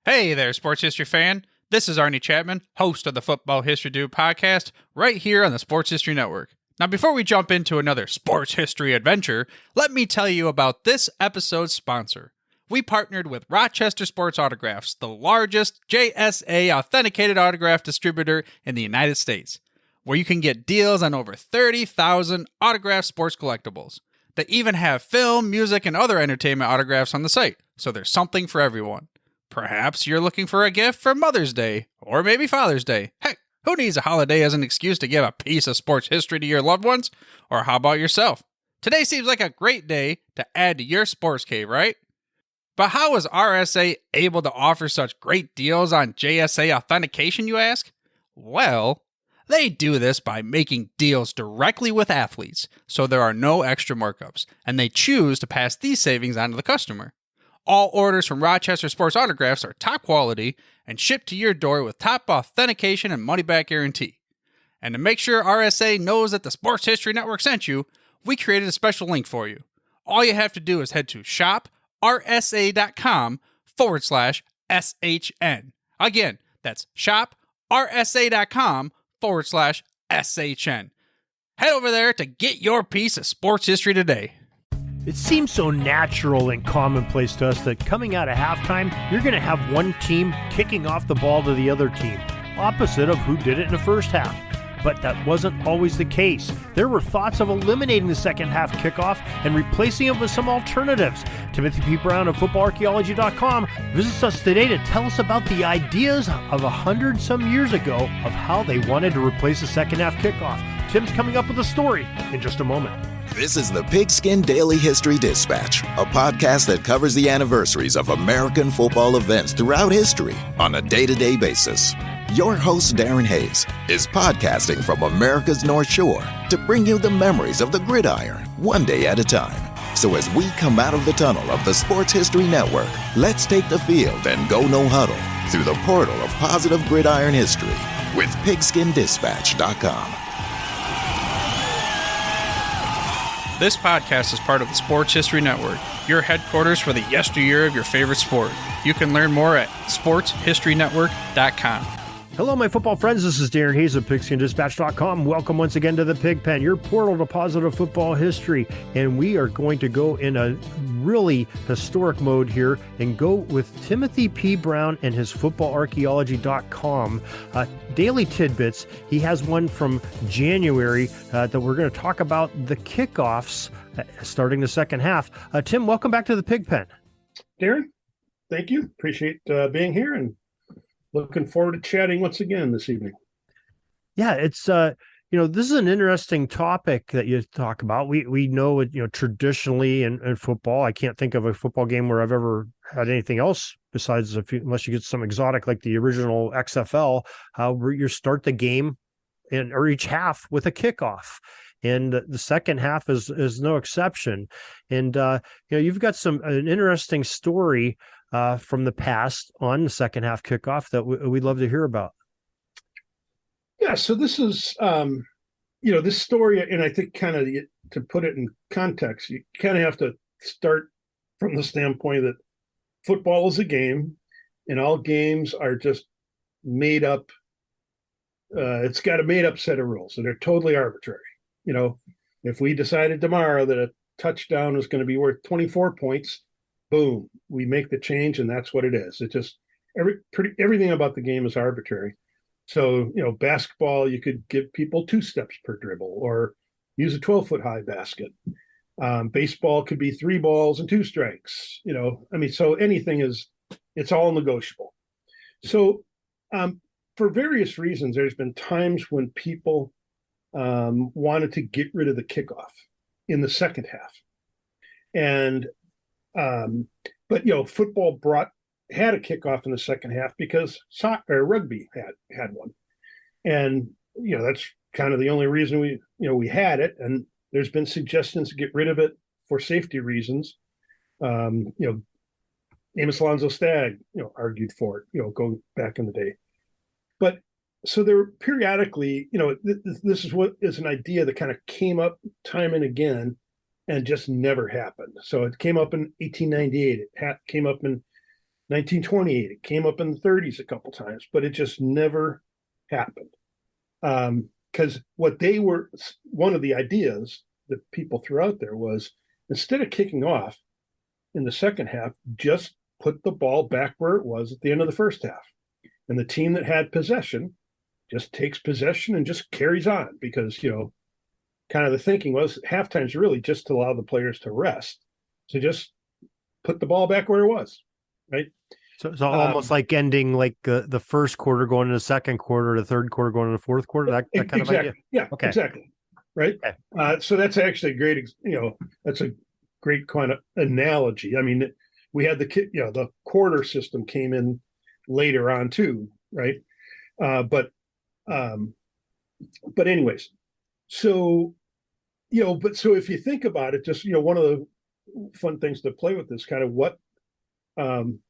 Hey there, sports history fan. This is Arnie Chapman, host of the Football History Dude podcast, right here on the Sports History Network. Now, before we jump into another sports history adventure, let me tell you about this episode's sponsor. We partnered with Rochester Sports Autographs, the largest JSA authenticated autograph distributor in the United States, where you can get deals on over 30,000 autographed sports collectibles. They even have film, music, and other entertainment autographs on the site, so there's something for everyone. Perhaps you're looking for a gift for Mother's Day, or maybe Father's Day. Heck, who needs a holiday as an excuse to give a piece of sports history to your loved ones? Or how about yourself? Today seems like a great day to add to your sports cave, right? But how is RSA able to offer such great deals on JSA authentication, you ask? Well, they do this by making deals directly with athletes, so there are no extra markups, and they choose to pass these savings on to the customer. All orders from Rochester Sports Autographs are top quality and shipped to your door with top authentication and money-back guarantee. And to make sure RSA knows that the Sports History Network sent you, we created a special link for you. All you have to do is head to shoprsa.com/SHN. Again, that's shoprsa.com/SHN. Head over there to get your piece of sports history today. It seems so natural and commonplace to us that coming out of halftime, you're going to have one team kicking off the ball to the other team, opposite of who did it in the first half. But that wasn't always the case. There were thoughts of eliminating the second half kickoff and replacing it with some alternatives. Timothy P. Brown of Football.Archaeology.com visits us today to tell us about the ideas of 100-some years ago of how they wanted to replace the second half kickoff. Tim's coming up with a story in just a moment. This is the Pigskin Daily History Dispatch, a podcast that covers the anniversaries of American football events throughout history on a day-to-day basis. Your host, Darren Hayes, is podcasting from America's North Shore to bring you the memories of the gridiron, one day at a time. So as we come out of the tunnel of the Sports History Network, let's take the field and go no huddle through the portal of positive gridiron history with pigskindispatch.com. This podcast is part of the Sports History Network, your headquarters for the yesteryear of your favorite sport. You can learn more at sportshistorynetwork.com. Hello, my football friends. This is Darren Hayes of PigskinDispatch.com. Welcome once again to the Pig Pen, your portal to positive football history. And we are going to go in a really historic mode here and go with Timothy P. Brown and his FootballArchaeology.com daily tidbits. He has one from January that we're going to talk about the kickoffs starting the second half. Tim, welcome back to the Pig Pen. Darren, thank you. Appreciate being here and looking forward to chatting once again this evening. Yeah, it's this is an interesting topic that you talk about. We know traditionally in football, I can't think of a football game where I've ever had anything else besides unless you get some exotic like the original XFL, where you start the game or each half with a kickoff. And the second half is no exception. And you've got an interesting story from the past on the second half kickoff that we'd love to hear about. Yeah, so this is, this story, and I think kind of to put it in context, you kind of have to start from the standpoint that football is a game, and all games are just made up. It's got a made up set of rules, and they're totally arbitrary. If we decided tomorrow that a touchdown was going to be worth 24 points, boom, we make the change, and that's what it is. It just everything about the game is arbitrary. So, basketball, you could give people 2 steps per dribble or use a 12-foot high basket. Baseball could be 3 balls and 2 strikes. So anything it's all negotiable. So for various reasons, there's been times when people wanted to get rid of the kickoff in the second half. And but football had a kickoff in the second half because rugby had one, and that's kind of the only reason we had it. And there's been suggestions to get rid of it for safety reasons. Amos Alonzo Stagg argued for it going back in the day. But so there periodically this is what is an idea that kind of came up time and again and just never happened. So it came up in 1898. It came up in 1928, it came up in the 30s a couple times, but it just never happened. Because one of the ideas that people threw out there was, instead of kicking off in the second half, just put the ball back where it was at the end of the first half. And the team that had possession just takes possession and just carries on, because, kind of the thinking was halftime's really just to allow the players to rest. So just put the ball back where it was, right? So almost like ending like the first quarter going into the second quarter, the third quarter going into the fourth quarter, that kind exactly. of idea? Yeah, okay. Exactly. Right. Okay. So that's actually a great, that's a great kind of analogy. I mean, we had the quarter system came in later on too, right? But anyways, so, so if you think about it, just, one of the fun things to play with this kind of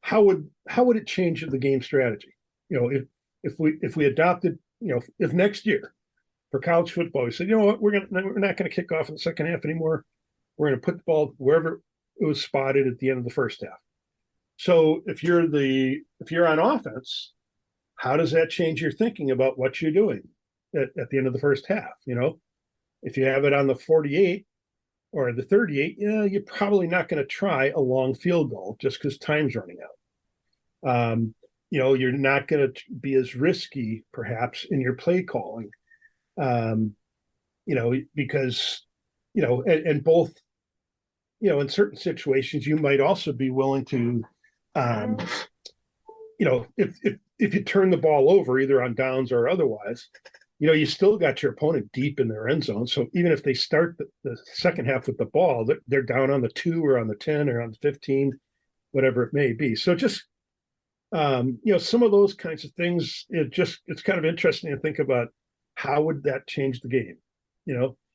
how would it change the game strategy? If we adopted, if next year for college football, we said, you know what, we're not going to kick off in the second half anymore. We're going to put the ball wherever it was spotted at the end of the first half. So if you're on offense, how does that change your thinking about what you're doing at the end of the first half? If you have it on the 48 or the 38, you're probably not going to try a long field goal just because time's running out. You're not going to be as risky perhaps in your play calling, because, and both, in certain situations, you might also be willing to, if you turn the ball over either on downs or otherwise, you still got your opponent deep in their end zone. So even if they start the second half with the ball, they're down on the 2 or on the 10 or on the 15, whatever it may be. So just, some of those kinds of things, it's kind of interesting to think about how would that change the game?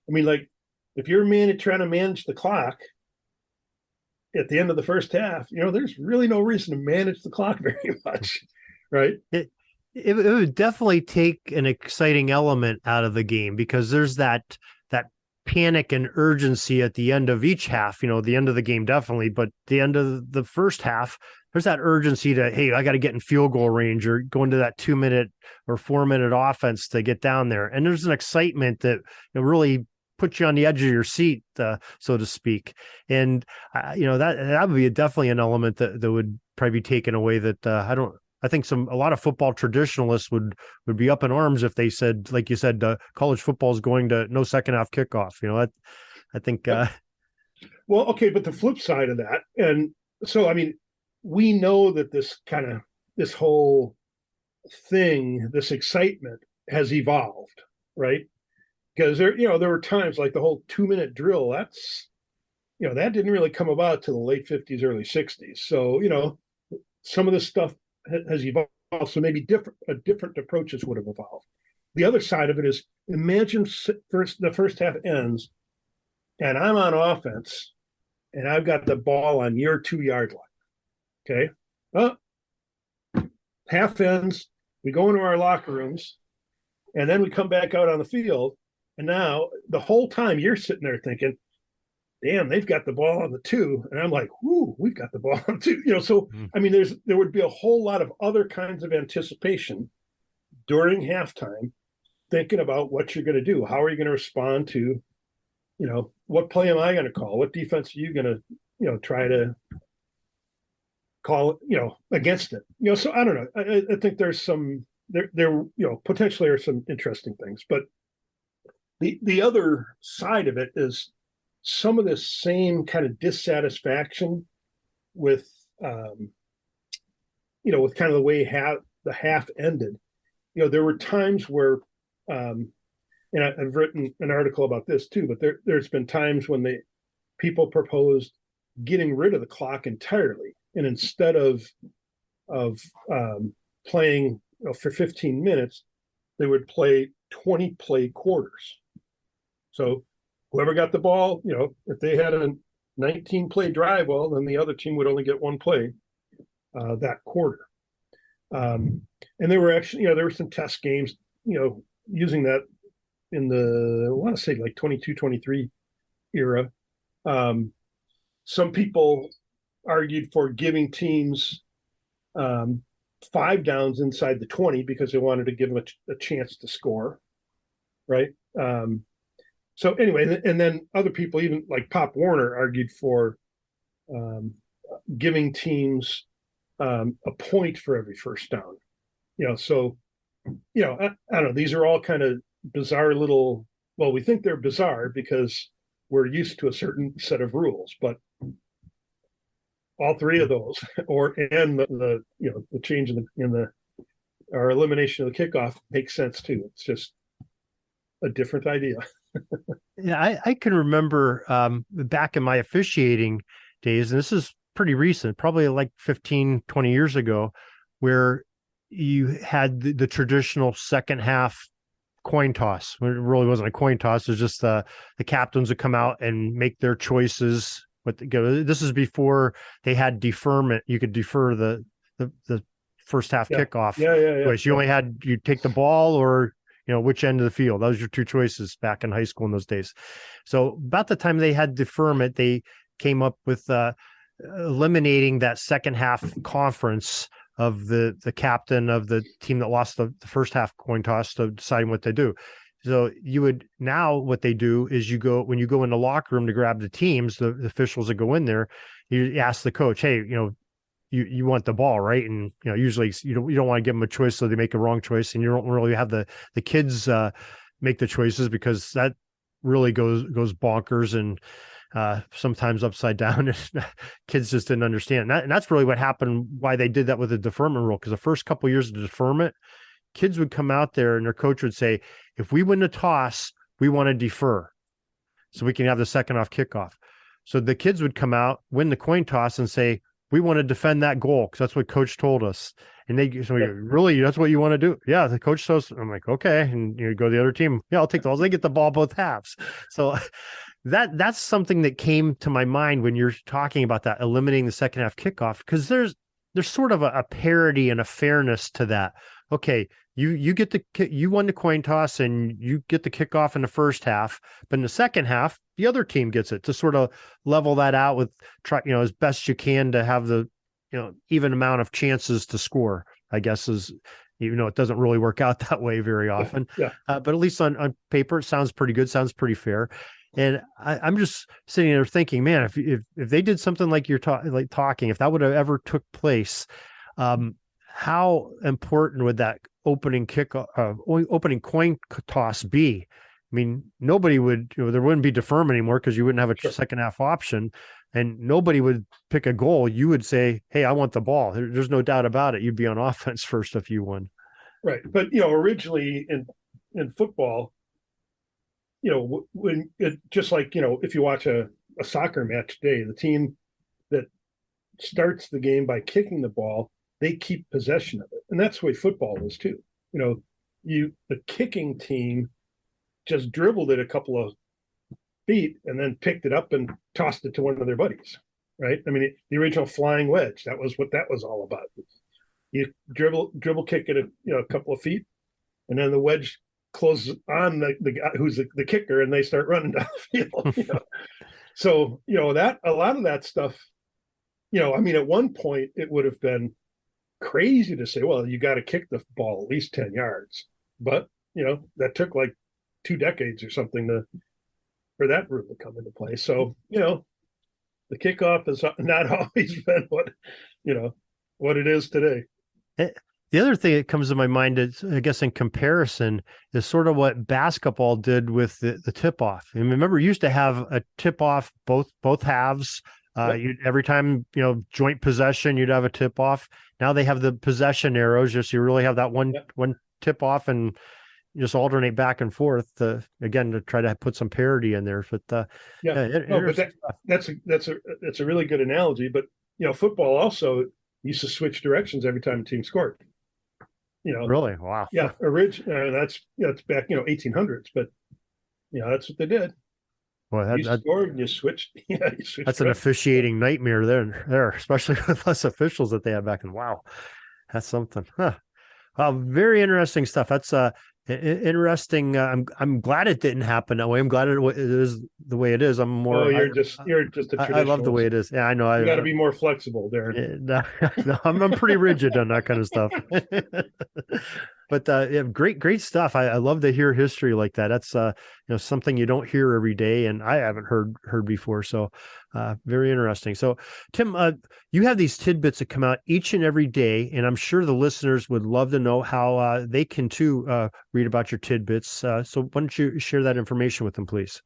Like if you're trying to manage the clock at the end of the first half, there's really no reason to manage the clock very much, right? It would definitely take an exciting element out of the game, because there's that panic and urgency at the end of each half, the end of the game, definitely, but the end of the first half, there's that urgency to, hey, I got to get in field goal range or go into that 2-minute or 4-minute offense to get down there. And there's an excitement that really puts you on the edge of your seat, so to speak. And, that would be definitely an element that would probably be taken away that I think a lot of football traditionalists would be up in arms if they said, like you said, college football is going to no second half kickoff. I think. Well, okay, but the flip side of that, and so we know that this whole thing, this excitement has evolved, right? Because there were times like the whole 2-minute drill. That's that didn't really come about to the late 50s, early 60s. So some of this stuff has evolved, so maybe different approaches would have evolved. The other side of it is, imagine the first half ends and I'm on offense and I've got the ball on your 2-yard line. Okay. Well, half ends, we go into our locker rooms, and then we come back out on the field, and now the whole time you're sitting there thinking, damn, they've got the ball on the 2. And I'm like, whoo, we've got the ball on 2. So, there would be a whole lot of other kinds of anticipation during halftime, thinking about what you're going to do. How are you going to respond to, what play am I going to call? What defense are you going to, try to call, against it? So I don't know. I think there's there potentially are some interesting things, but the other side of it is some of this same kind of dissatisfaction with, with kind of the way the half ended. There were times where, and I've written an article about this too, but there's been times when people proposed getting rid of the clock entirely, and instead of playing for 15 minutes, they would play 20 play quarters. So whoever got the ball, if they had a 19 play drive, well, then the other team would only get 1 play that quarter. And there were actually, there were some test games, using that in the, I want to say like 22, 23 era. Some people argued for giving teams 5 downs inside the 20 because they wanted to give them a chance to score, right? So anyway, and then other people, even like Pop Warner, argued for giving teams a point for every first down. So I don't know. These are all kind of bizarre little. Well, we think they're bizarre because we're used to a certain set of rules, but all 3 of those, and the change in the or elimination of the kickoff makes sense too. It's just a different idea. Yeah, I can remember back in my officiating days, and this is pretty recent, probably like 15, 20 years ago, where you had the traditional second half coin toss. It really wasn't a coin toss. It was just the captains would come out and make their choices. This is before they had deferment. You could defer the first half kickoff. Yeah. You take the ball or which end of the field. Those were your 2 choices back in high school in those days. So about the time they had deferment, they came up with eliminating that second half conference of the captain of the team that lost the first half coin toss to deciding what to do. So what they do is when you go in the locker room to grab the teams, the officials that go in there, you ask the coach, hey, you want the ball, right? And usually you don't want to give them a choice, so they make a wrong choice, and you don't really have the kids make the choices, because that really goes bonkers and sometimes upside down. Kids just didn't understand that, and that's really what happened. Why they did that with the deferment rule, because the first couple of years of deferment, kids would come out there and their coach would say, if we win the toss, we want to defer so we can have the second off kickoff. So the kids would come out, win the coin toss, and say, we want to defend that goal because that's what coach told us. And really, that's what you want to do? Yeah, the coach says. I'm like, okay. And you go to the other team. Yeah, I'll take those. They get the ball both halves. So that's something that came to my mind when you're talking about that, eliminating the second half kickoff, because there's sort of a parity and a fairness to that. Okay, you won the coin toss and you get the kickoff in the first half, but in the second half, the other team gets it, to sort of level that out with as best you can to have the even amount of chances to score, I guess, is, it doesn't really work out that way very often. Yeah. But at least on paper, it sounds pretty good, sounds pretty fair. And I'm just sitting there thinking, man, if they did something like you're talking, if that would have ever took place, how important would that opening coin toss be? I mean, nobody would, there wouldn't be deferment anymore because you wouldn't have a second half option, and nobody would pick a goal. You would say, hey, I want the ball. There's no doubt about it. You'd be on offense first if you won. Right. But, originally in football, when it just like, if you watch a soccer match today, the team that starts the game by kicking the ball, they keep possession of it. And that's the way football is too. The kicking team just dribbled it a couple of feet and then picked it up and tossed it to one of their buddies, right? I mean, the original flying wedge, that was what that was all about. You dribble kick it a couple of feet, and then the wedge closes on the guy who's the kicker, and they start running down the field. So that a lot of that stuff, I mean, at one point it would have been crazy to say, well, you got to kick the ball at least 10 yards, but that took like 2 decades or something for that rule to come into play. So the kickoff has not always been what it is today. The other thing that comes to my mind is, I guess, in comparison, is sort of what basketball did with the tip-off. And remember, you used to have a tip-off both halves. Every time, joint possession, you'd have a tip-off. Now they have the possession arrows, just you really have that one tip-off and just alternate back and forth to try to put some parity in there. But but that's a really good analogy. But football also used to switch directions every time a team scored. Really? Wow. Yeah. That's back 1800s, but that's what they did. Well, you scored and you switched. Yeah, that's an officiating nightmare there, especially with less officials that they had back then. Wow, that's something. Huh. Well, very interesting stuff. That's Interesting. I'm glad it didn't happen that way. I'm glad it is the way it is. I'm more. Oh, you're just a traditionalist. I love the way it is. Yeah, I know. You got to be more flexible, Darren. No, I'm pretty rigid on that kind of stuff. But yeah, great stuff. I love to hear history like that. That's something you don't hear every day, and I haven't heard before. So very interesting. So Tim, you have these tidbits that come out each and every day, and I'm sure the listeners would love to know how they can too read about your tidbits. So why don't you share that information with them, please?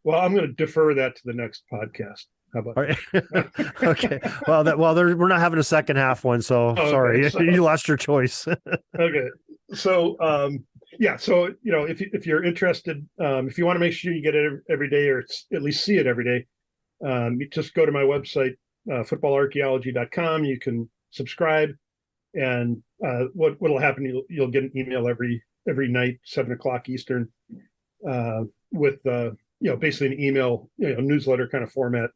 Well, I'm going to defer that to the next podcast. How about that? Okay. Well, we're not having a second half one, so sorry, okay, you lost your choice. Okay. So, so if you're interested, if you want to make sure you get it every day or at least see it every day, you just go to my website, footballarchaeology.com. You can subscribe, and what'll happen? You'll get an email every night, 7:00 Eastern, with basically an email newsletter kind of format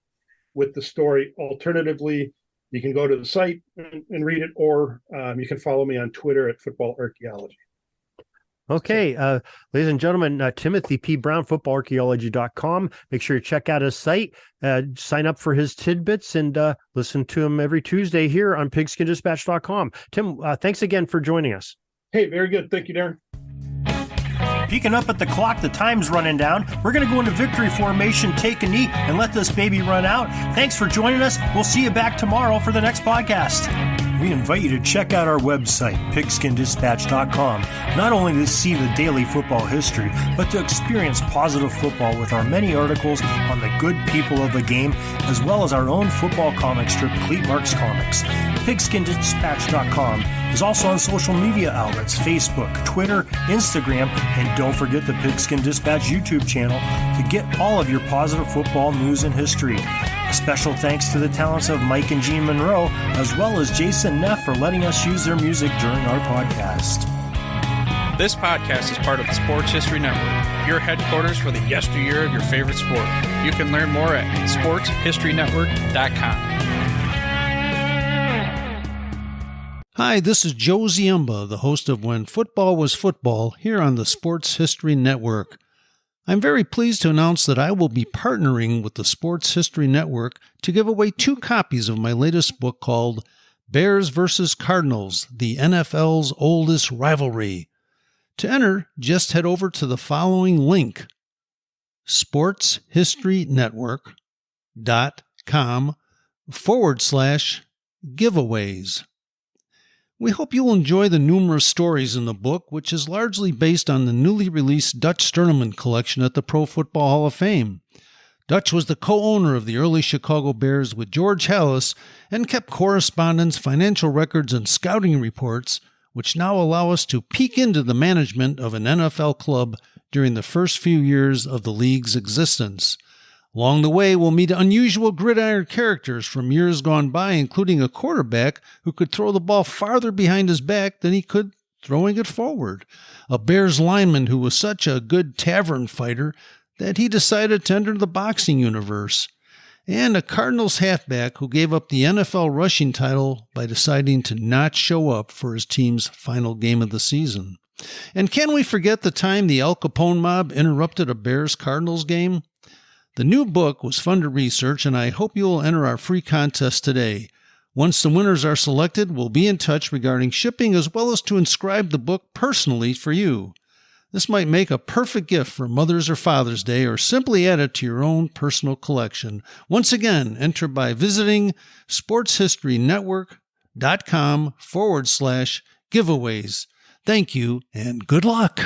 with the story. Alternatively, you can go to the site and read it, or you can follow me on Twitter at Football Archaeology. Okay, ladies and gentlemen, Timothy P. Brown, footballarchaeology.com. Make sure you check out his site, sign up for his tidbits, and listen to him every Tuesday here on pigskindispatch.com. Tim, thanks again for joining us. Hey, very good. Thank you, Darren. Peeking up at the clock, the time's running down. We're going to go into victory formation, take a knee, and let this baby run out. Thanks for joining us. We'll see you back tomorrow for the next podcast. We invite you to check out our website, pigskindispatch.com, not only to see the daily football history, but to experience positive football with our many articles on the good people of the game, as well as our own football comic strip, Cleat Marks Comics. Pigskindispatch.com is also on social media outlets, Facebook, Twitter, Instagram, and don't forget the Pigskin Dispatch YouTube channel to get all of your positive football news and history. Special thanks to the talents of Mike and Jean Monroe, as well as Jason Neff for letting us use their music during our podcast. This podcast is part of the Sports History Network, your headquarters for the yesteryear of your favorite sport. You can learn more at sportshistorynetwork.com. Hi, this is Joe Ziemba, the host of When Football Was Football, here on the Sports History Network. I'm very pleased to announce that I will be partnering with the Sports History Network to give away 2 copies of my latest book called Bears vs. Cardinals, the NFL's Oldest Rivalry. To enter, just head over to the following link, sportshistorynetwork.com/giveaways. We hope you will enjoy the numerous stories in the book, which is largely based on the newly released Dutch Tournament collection at the Pro Football Hall of Fame. Dutch was the co-owner of the early Chicago Bears with George Halas and kept correspondence, financial records, and scouting reports, which now allow us to peek into the management of an NFL club during the first few years of the league's existence. Along the way, we'll meet unusual gridiron characters from years gone by, including a quarterback who could throw the ball farther behind his back than he could throwing it forward, a Bears lineman who was such a good tavern fighter that he decided to enter the boxing universe, and a Cardinals halfback who gave up the NFL rushing title by deciding to not show up for his team's final game of the season. And can we forget the time the Al Capone mob interrupted a Bears-Cardinals game? The new book was fun to research, and I hope you will enter our free contest today. Once the winners are selected, we'll be in touch regarding shipping as well as to inscribe the book personally for you. This might make a perfect gift for Mother's or Father's Day, or simply add it to your own personal collection. Once again, enter by visiting sportshistorynetwork.com/giveaways. Thank you and good luck.